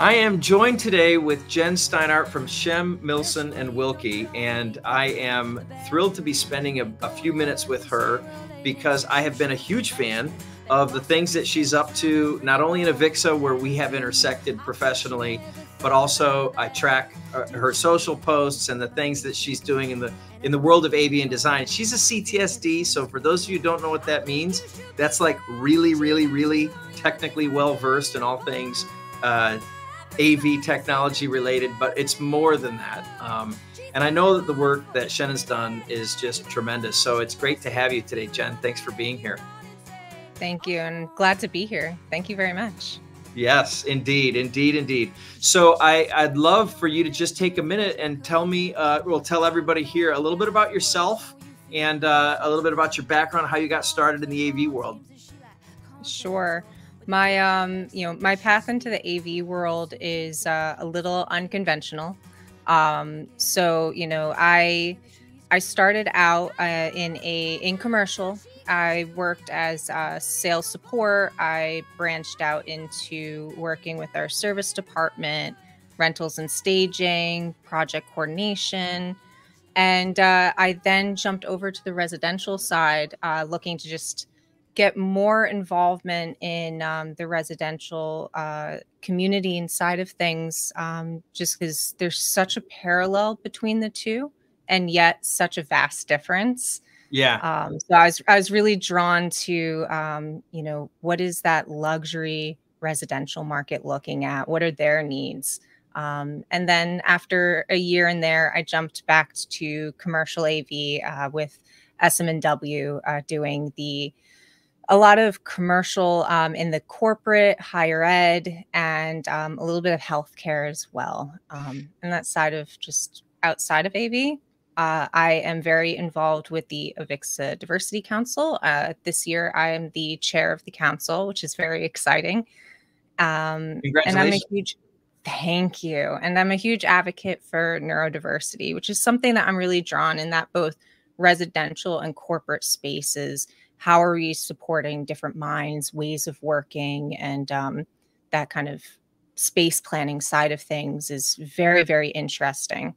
I am joined today with Jenn Steinhardt from Shen, Milsom, and Wilke, and I am thrilled to be spending a few minutes with her because I have been a huge fan of the things that she's up to, not only in AVIXA, where we have intersected professionally, but also I track her social posts and the things that she's doing in the world of AV and design. She's a CTS-D, so for those of you who don't know what that means, that's like really, really, really technically well-versed in all things AV technology related, but it's more than that. And I know that the work that Shen has done is just tremendous. So it's great to have you today, Jenn. Thanks for being here. Thank you, and glad to be here. Thank you very much. Yes, indeed, indeed, indeed. So I'd love for you to just take a minute and tell me, tell everybody here a little bit about yourself and a little bit about your background, how you got started in the AV world. Sure. My, my path into the AV world is a little unconventional. I started out in commercial. I worked as sales support. I branched out into working with our service department, rentals and staging, project coordination. And I then jumped over to the residential side, looking to just get more involvement in the residential community inside of things, just because there's such a parallel between the two and yet such a vast difference. Yeah. So I was really drawn to, what is that luxury residential market looking at? What are their needs? And then after a year in there, I jumped back to commercial AV with SM&W, doing a lot of commercial in the corporate, higher ed, and a little bit of healthcare as well. And that side of just outside of AV. I am very involved with the AVIXA Diversity Council. This year, I am the chair of the council, which is very exciting. Congratulations. And I'm a huge, thank you. And I'm a huge advocate for neurodiversity, which is something that I'm really drawn in, that both residential and corporate spaces. How are we supporting different minds, ways of working, and that kind of space planning side of things is very, very interesting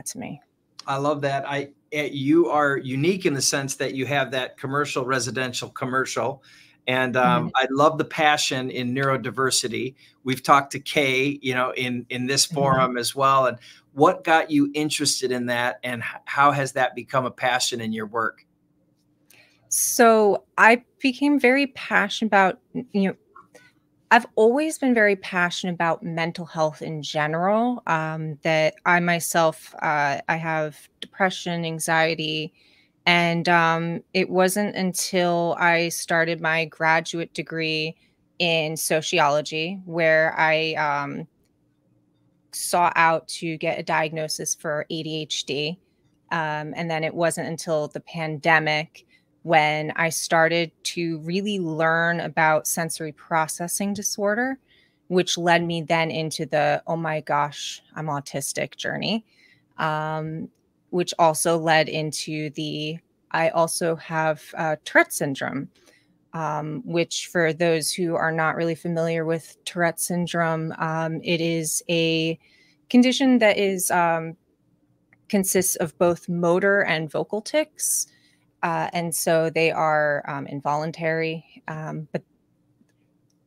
to me. I love that. You are unique in the sense that you have that commercial, residential, commercial. And I love the passion in neurodiversity. We've talked to Kay, in this forum as well. And what got you interested in that, and how has that become a passion in your work? So I became very passionate about, I've always been very passionate about mental health in general, that I myself, I have depression, anxiety, and it wasn't until I started my graduate degree in sociology where I sought out to get a diagnosis for ADHD. And then it wasn't until the pandemic when I started to really learn about sensory processing disorder, which led me then into the, oh my gosh, I'm autistic journey, which also led into I also have Tourette syndrome, which for those who are not really familiar with Tourette syndrome, it is a condition that consists of both motor and vocal tics. And so they are involuntary, but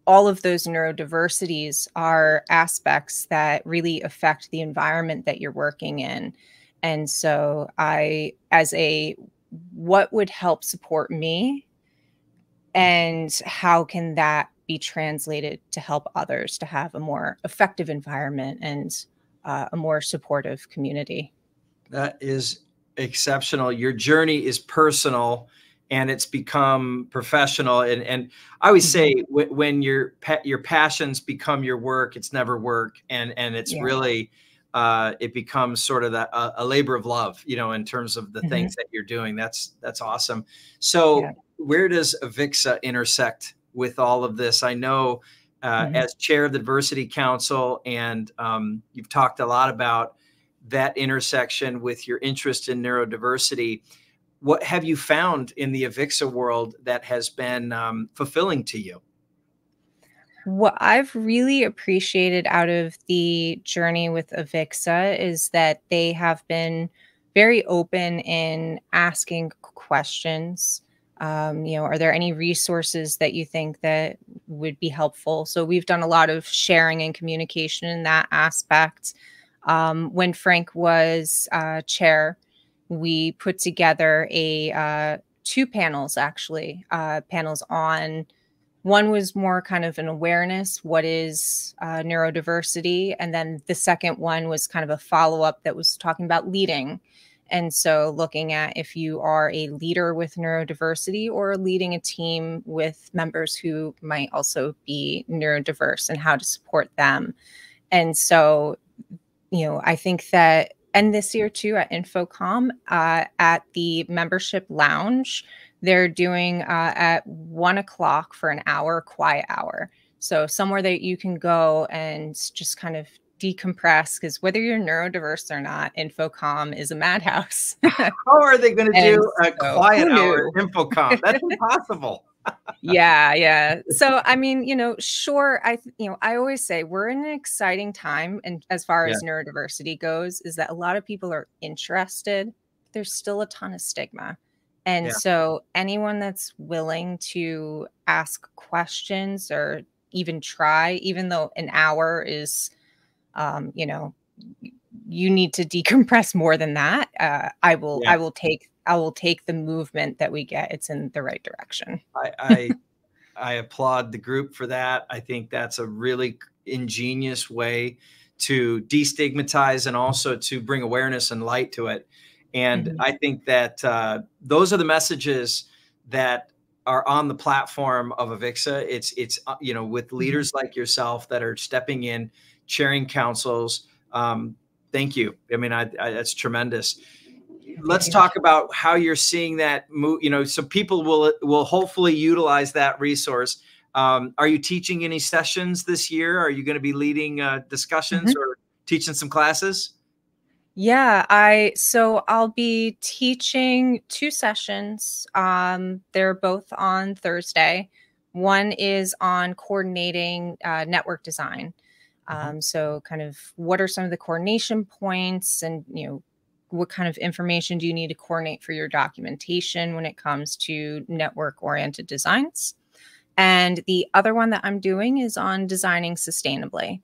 all of those neurodiversities are aspects that really affect the environment that you're working in. And so what would help support me, and how can that be translated to help others to have a more effective environment and a more supportive community? That is exceptional. Your journey is personal and it's become professional. And I always say when your passions become your work, it's never work. And it's really, it becomes sort of a labor of love, in terms of the things that you're doing. That's awesome. So where does AVIXA intersect with all of this? I know as chair of the Diversity Council, and you've talked a lot about that intersection with your interest in neurodiversity. What have you found in the AVIXA world that has been fulfilling to you? What I've really appreciated out of the journey with AVIXA is that they have been very open in asking questions. Are there any resources that you think that would be helpful? So we've done a lot of sharing and communication in that aspect. When Frank was chair, we put together two panels, actually, panels on. One was more kind of an awareness, what is neurodiversity? And then the second one was kind of a follow-up that was talking about leading. And so looking at if you are a leader with neurodiversity or leading a team with members who might also be neurodiverse and how to support them. And so, I think that, and this year too at InfoComm, at the membership lounge, they're doing at 1 o'clock for an hour, quiet hour. So somewhere that you can go and just kind of decompress, because whether you're neurodiverse or not, InfoComm is a madhouse. How are they going to do a quiet hour at InfoComm? That's impossible. Yeah. So, I mean, sure. I always say we're in an exciting time. And as far as neurodiversity goes, is that a lot of people are interested. There's still a ton of stigma. And so anyone that's willing to ask questions or even try, even though an hour is, you need to decompress more than that. I will take the movement that we get. It's in the right direction. I applaud the group for that. I think that's a really ingenious way to destigmatize and also to bring awareness and light to it. And I think that those are the messages that are on the platform of AVIXA. It's with leaders like yourself that are stepping in, chairing councils. Thank you. I mean, that's tremendous. Let's talk about how you're seeing that move, so people will hopefully utilize that resource. Are you teaching any sessions this year? Are you going to be leading discussions or teaching some classes? Yeah, so I'll be teaching 2 sessions. They're both on Thursday. One is on coordinating network design. So kind of what are some of the coordination points, and what kind of information do you need to coordinate for your documentation when it comes to network-oriented designs? And the other one that I'm doing is on designing sustainably.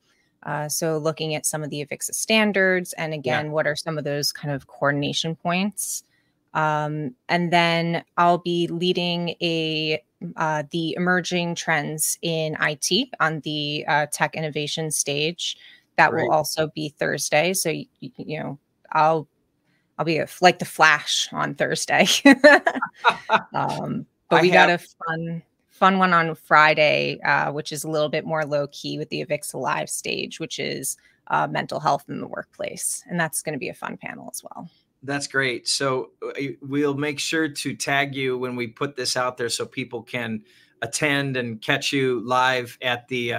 So looking at some of the AVIXA standards, and again, what are some of those kind of coordination points? And then I'll be leading the emerging trends in IT on the tech innovation stage. That will also be Thursday. So I'll be like the Flash on Thursday. But we got a fun one on Friday, which is a little bit more low key with the AVIXA Live stage, which is mental health in the workplace. And that's going to be a fun panel as well. That's great. So we'll make sure to tag you when we put this out there so people can attend and catch you live at the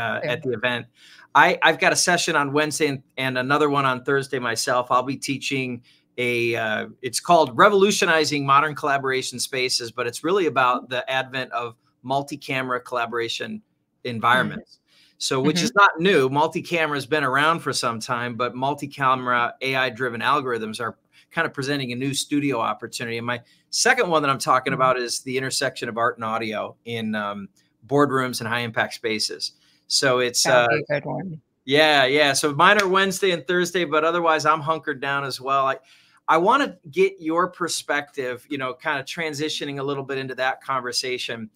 event. I've got a session on Wednesday and another one on Thursday myself. I'll be teaching it's called Revolutionizing Modern Collaboration Spaces, but it's really about the advent of multi-camera collaboration environments. So, which is not new. Multi-camera has been around for some time, but multi-camera AI-driven algorithms are kind of presenting a new studio opportunity. And my second one that I'm talking about is the intersection of art and audio in boardrooms and high-impact spaces. So it's that'd be a good one. Yeah. So mine are Wednesday and Thursday, but otherwise I'm hunkered down as well. I want to get your perspective, kind of transitioning a little bit into that conversation.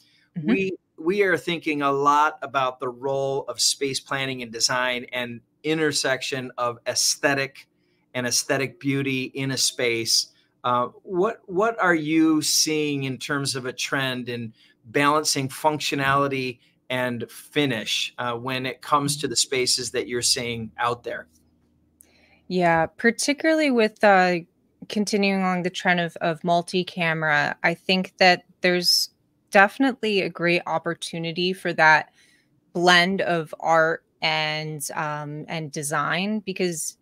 We are thinking a lot about the role of space planning and design and intersection of aesthetic and aesthetic beauty in a space. What are you seeing in terms of a trend in balancing functionality and finish when it comes to the spaces that you're seeing out there? Yeah, particularly with continuing along the trend of multi-camera, I think that there's definitely a great opportunity for that blend of art and design, because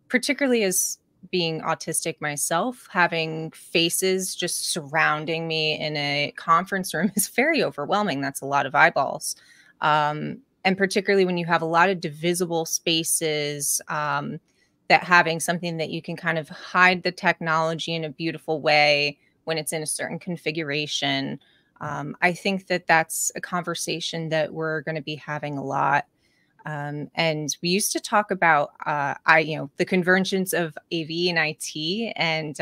particularly as being autistic myself, having faces just surrounding me in a conference room is very overwhelming. That's a lot of eyeballs. And particularly when you have a lot of divisible spaces, that having something that you can kind of hide the technology in a beautiful way when it's in a certain configuration. I think that that's a conversation that we're going to be having a lot. And we used to talk about, the convergence of AV and IT, and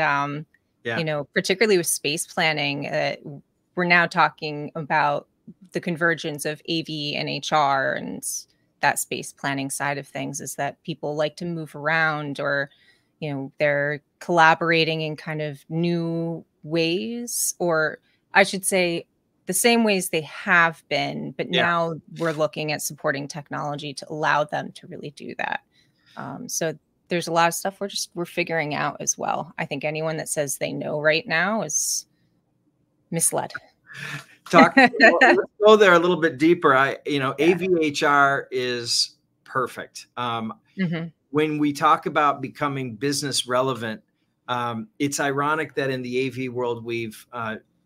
particularly with space planning, we're now talking about the convergence of AV and HR, and that space planning side of things is that people like to move around, or, they're collaborating in kind of new ways, or I should say the same ways they have been, but now we're looking at supporting technology to allow them to really do that. So there's a lot of stuff we're figuring out as well. I think anyone that says they know right now is misled. Let's go there a little bit deeper. AVHR is perfect. When we talk about becoming business relevant, it's ironic that in the AV world, we've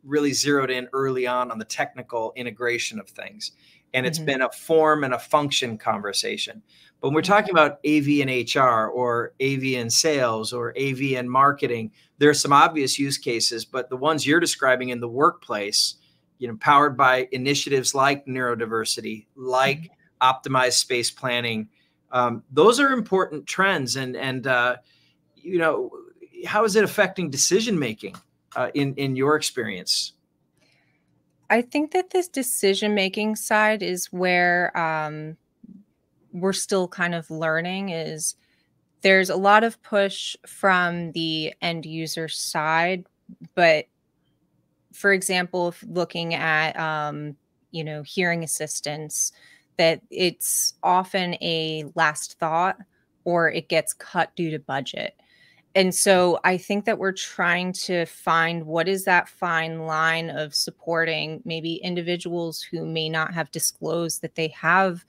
really zeroed in early on the technical integration of things. And it's been a form and a function conversation. But when we're talking about AV and HR, or AV and sales, or AV and marketing, there are some obvious use cases, but the ones you're describing in the workplace, powered by initiatives like neurodiversity, like optimized space planning, those are important trends. And how is it affecting decision-making in your experience? I think that this decision-making side is where we're still kind of learning. Is there's a lot of push from the end user side, but for example, if looking at hearing assistance, that it's often a last thought, or it gets cut due to budget. And so I think that we're trying to find what is that fine line of supporting maybe individuals who may not have disclosed that they have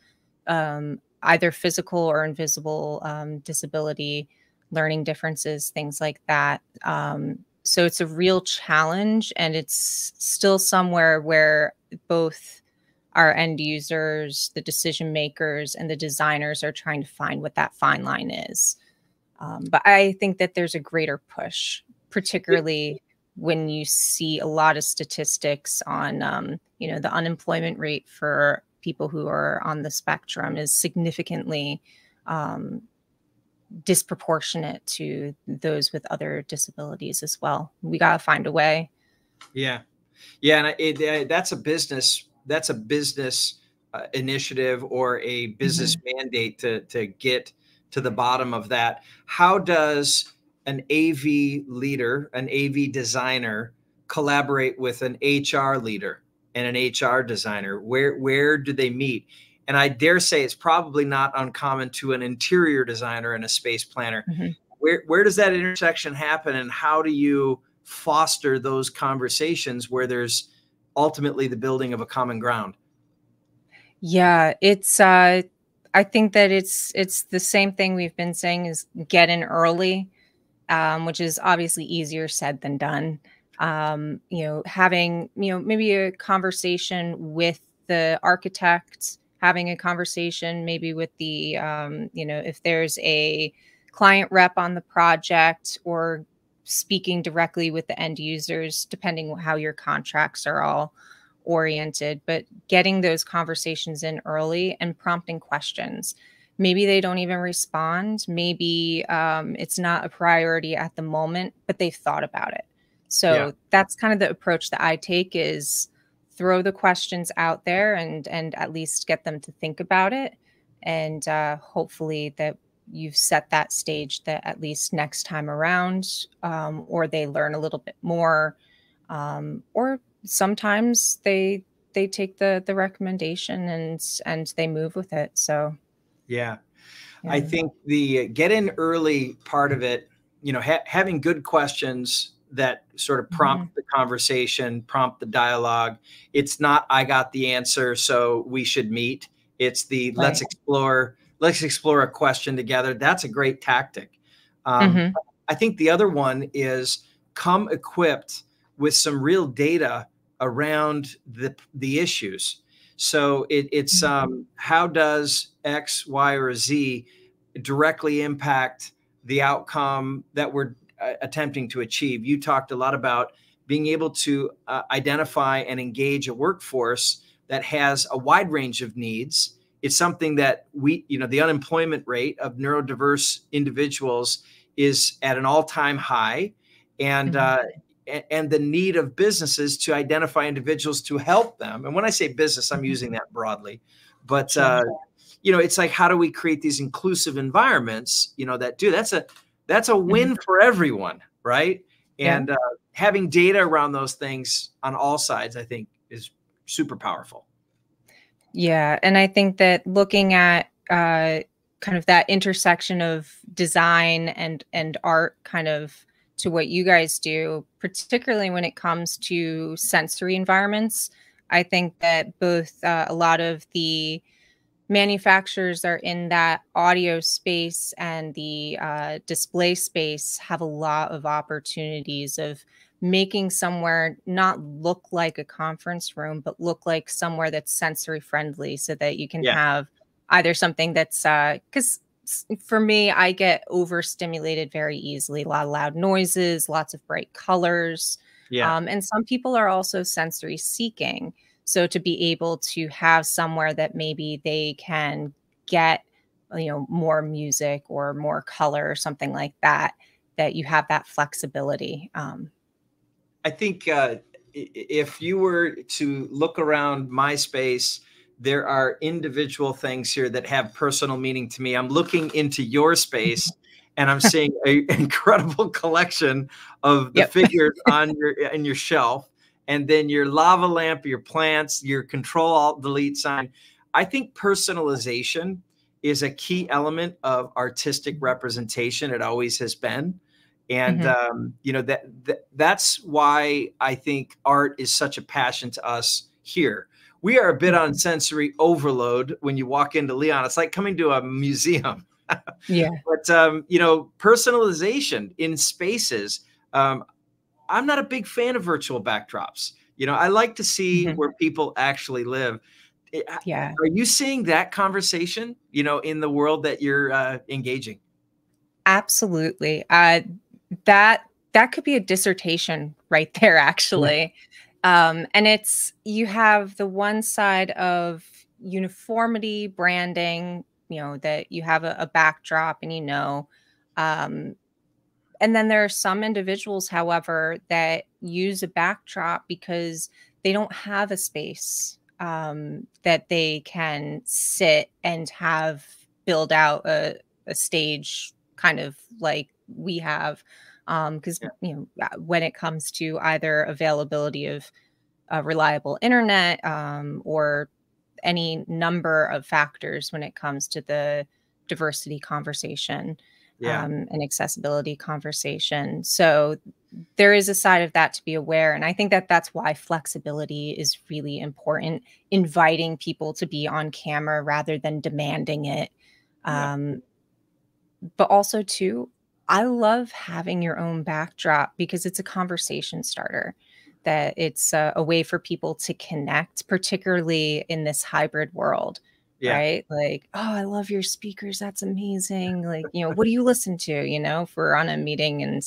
either physical or invisible disability, learning differences, things like that. So it's a real challenge, and it's still somewhere where both our end users, the decision makers, and the designers are trying to find what that fine line is. But I think that there's a greater push, particularly when you see a lot of statistics on, the unemployment rate for people who are on the spectrum is significantly disproportionate to those with other disabilities as well. We got to find a way. Yeah. And that's a business initiative, or a business mandate to get to the bottom of that. How does an AV leader, an AV designer, collaborate with an HR leader and an HR designer? Where do they meet? And I dare say it's probably not uncommon to an interior designer and a space planner. Where does that intersection happen, and how do you foster those conversations where there's ultimately the building of a common ground? Yeah, it's I think that it's the same thing we've been saying, is get in early, which is obviously easier said than done. Having, maybe a conversation with the architect, having a conversation maybe with the, if there's a client rep on the project, or speaking directly with the end users, depending on how your contracts are all oriented, but getting those conversations in early and prompting questions. Maybe they don't even respond. Maybe it's not a priority at the moment, but they've thought about it. So that's kind of the approach that I take, is throw the questions out there and at least get them to think about it. And hopefully that you've set that stage that at least next time around, or they learn a little bit more, or sometimes they take the recommendation and they move with it. So I think the get in early part of it, having good questions that sort of prompt the conversation, prompt the dialogue. It's not, I got the answer, so we should meet. It's the let's explore a question together. That's a great tactic. I think the other one is come equipped with some real data around the issues. So it's how does X, Y, or Z directly impact the outcome that we're attempting to achieve? You talked a lot about being able to identify and engage a workforce that has a wide range of needs. It's something that the unemployment rate of neurodiverse individuals is at an all-time high, and the need of businesses to identify individuals to help them. And when I say business, I'm using that broadly, but it's like, how do we create these inclusive environments, that's a win for everyone, right? And having data around those things on all sides, I think, is super powerful. Yeah. And I think that looking at kind of that intersection of design and art, kind of to what you guys do, particularly when it comes to sensory environments, I think that both a lot of the manufacturers are in that audio space and the display space have a lot of opportunities of making somewhere not look like a conference room, but look like somewhere that's sensory friendly, so that you can have either something that's because for me, I get overstimulated very easily. A lot of loud noises, lots of bright colors. And some people are also sensory seeking. So to be able to have somewhere that maybe they can get, more music or more color or something like that, that you have that flexibility. I think if you were to look around my space, there are individual things here that have personal meaning to me. I'm looking into your space and I'm seeing an incredible collection of the figures on your shelf. And then your lava lamp, your plants, your Control-Alt-Delete sign. I think personalization is a key element of artistic representation. It always has been. And, that's why I think art is such a passion to us here. We are a bit on sensory overload when you walk into Leon. It's like coming to a museum. But, personalization in spaces, I'm not a big fan of virtual backdrops. I like to see where people actually live. Are you seeing that conversation, in the world that you're engaging? Absolutely. That could be a dissertation right there, actually. And you have the one side of uniformity, branding, that you have a backdrop and and then there are some individuals, however, that use a backdrop because they don't have a space that they can sit and have build out a stage kind of like we have. Because, when it comes to either availability of reliable internet or any number of factors when it comes to the diversity conversation. And accessibility conversation. So there is a side of that to be aware. And I think that that's why flexibility is really important, inviting people to be on camera rather than demanding it. But also too, I love having your own backdrop because it's a conversation starter, that it's a way for people to connect, particularly in this hybrid world. Right? Like, oh, I love your speakers. That's amazing. Like, what do you listen to? If we're on a meeting and,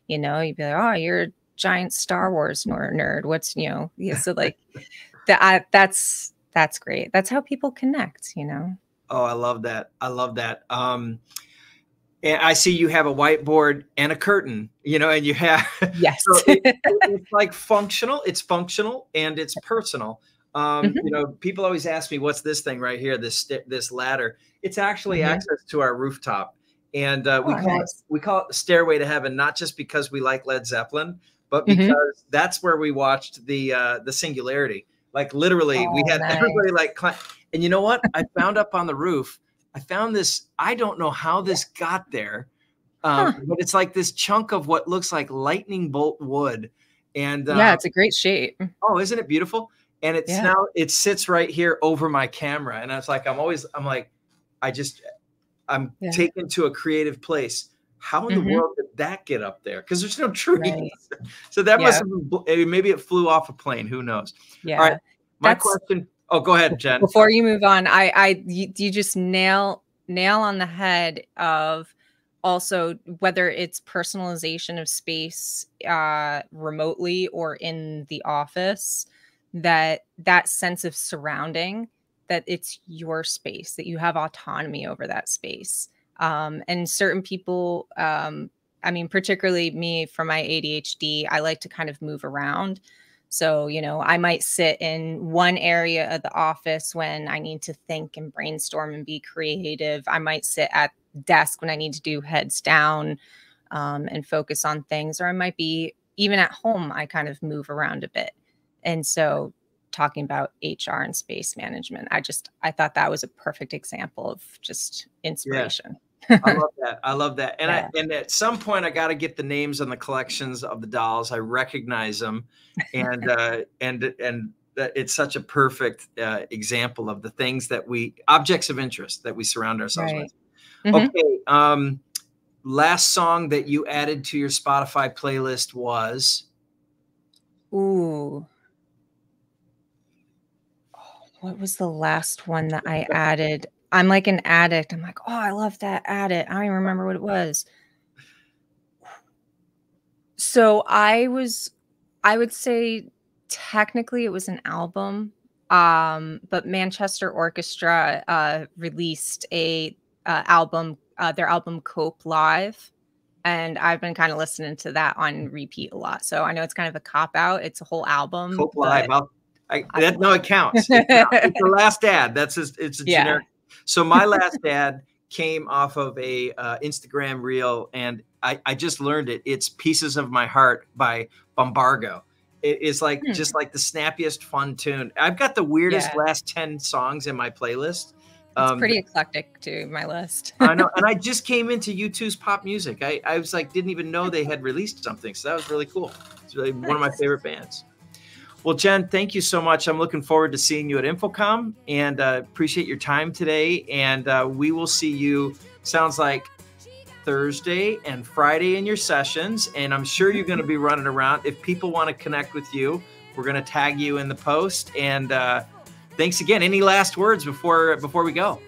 you'd be like, oh, you're a giant Star Wars nerd. What's, so like that's great. That's how people connect, Oh, I love that. I love that. And I see you have a whiteboard and a curtain, and you have, so it's like functional. It's functional and it's personal. People always ask me, what's this thing right here? This ladder. It's actually access to our rooftop. And we call it the Stairway to Heaven, not just because we like Led Zeppelin, but because that's where we watched the Singularity. Like literally we had everybody like climb. And you know what? I found up on the roof, I found this, I don't know how this got there, but it's like this chunk of what looks like lightning bolt wood. And it's a great shape. Oh, isn't it beautiful? And it's now it sits right here over my camera. And it's like, I'm taken to a creative place. How in the world did that get up there? Because there's no trees. Right. So that must have been, maybe it flew off a plane. Who knows? Yeah. All right. My question. Oh, go ahead, Jen. Before you move on, you just nail on the head of also whether it's personalization of space remotely or in the office, that sense of surrounding, that it's your space, that you have autonomy over that space. And certain people, I mean, particularly me, for my ADHD, I like to kind of move around. So, you know, I might sit in one area of the office when I need to think and brainstorm and be creative. I might sit at the desk when I need to do heads down and focus on things. Or I might be even at home, I kind of move around a bit. And so talking about HR and space management, I thought that was a perfect example of just inspiration. Yeah. I love that. I love that. And Yeah. and at some point I got to get the names on the collections of the dolls. I recognize them, and it's such a perfect example of the things that objects of interest that we surround ourselves with. Okay. Last song that you added to your Spotify playlist was? Ooh. What was the last one that I added? I'm like an addict. I'm like, oh, I love that. Add it. I don't even remember what it was. So I would say technically it was an album. But Manchester Orchestra released their album Cope Live. And I've been kind of listening to that on repeat a lot. So I know it's kind of a cop-out. It's a whole album. Cope Live. No, it counts. It's the last ad. It's a generic. So my last ad came off of a Instagram reel, and I just learned it. It's Pieces of My Heart by Bombargo. It is like just like the snappiest fun tune. I've got the weirdest last 10 songs in my playlist. It's pretty eclectic to my list. I know. And I just came into U2's pop music. I was like, didn't even know they had released something. So that was really cool. It's really one of my favorite bands. Well, Jen, thank you so much. I'm looking forward to seeing you at InfoComm, and appreciate your time today. And we will see you, sounds like, Thursday and Friday in your sessions. And I'm sure you're going to be running around. If people want to connect with you, we're going to tag you in the post. And thanks again. Any last words before we go?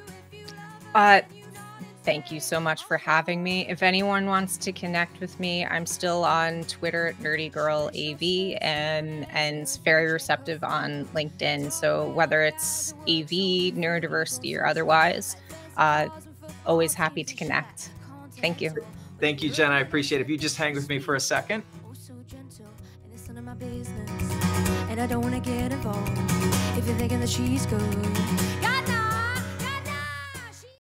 Thank you so much for having me. If anyone wants to connect with me, I'm still on Twitter at NerdyGirlAV and very receptive on LinkedIn. So whether it's AV, neurodiversity, or otherwise, always happy to connect. Thank you. Thank you, Jen. I appreciate it. If you just hang with me for a second. And I don't want to get involved if you're thinking that she's good.